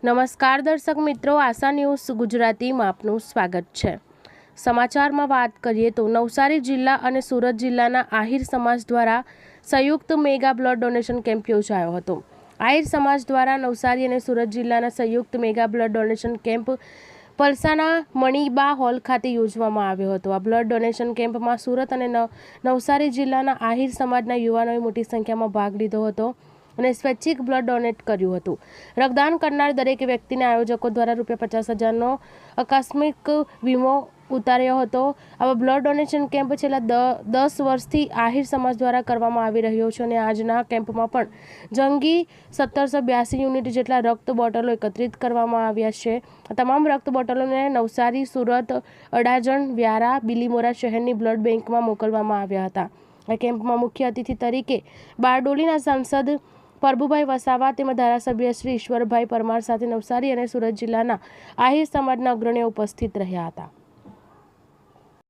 નમસ્કાર દર્શક મિત્રો, આશા ન્યૂઝ ગુજરાતીમાં આપનું સ્વાગત છે। સમાચારમાં વાત કરીએ તો નવસારી જિલ્લા અને સુરત જિલ્લાના આહિર સમાજ દ્વારા સંયુક્ત મેગા બ્લડ ડોનેશન કેમ્પ યોજાયો હતો। આહિર સમાજ દ્વારા નવસારી અને સુરત જિલ્લાના સંયુક્ત mega blood donation camp Palsana Maniba hall ખાતે યોજવામાં આવ્યો હતો। આ બ્લડ ડોનેશન કેમ્પમાં સુરત અને નવસારી જિલ્લાના આહિર સમાજના યુવાનોએ મોટી સંખ્યામાં ભાગ લીધો હતો અને સ્વૈચ્છિક બ્લડ ડોનેટ કર્યું હતું। રક્તદાન કરનાર દરેક વ્યક્તિને આયોજકો દ્વારા ₹50,000નો આકસ્મિક વીમો ઉતાર્યો હતો। આવા બ્લડ ડોનેશન કેમ્પ છેલ્લા 10 વર્ષથી આહિર સમાજ દ્વારા કરવામાં આવી રહ્યો છે અને આજના કેમ્પમાં પણ જંગી 1782 યુનિટ જેટલા રક્ત બોટલો એકત્રિત કરવામાં આવ્યા છે। આ તમામ રક્ત બોટલોને નવસારી, સુરત, અડાજણ, વ્યારા, બિલીમોરા શહેરની બ્લડ બેંકમાં મોકલવામાં આવ્યા હતા। આ કેમ્પમાં મુખ્ય અતિથિ તરીકે બારડોલીના સાંસદ પરભુભાઈ વસાવા તેમજ ધારાસભ્ય શ્રી ઈશ્વરભાઈ પરમાર સાથે નવસારી અને સુરત જિલ્લાના આહિર સમાજના અગ્રણીઓ ઉપસ્થિત રહ્યા હતા।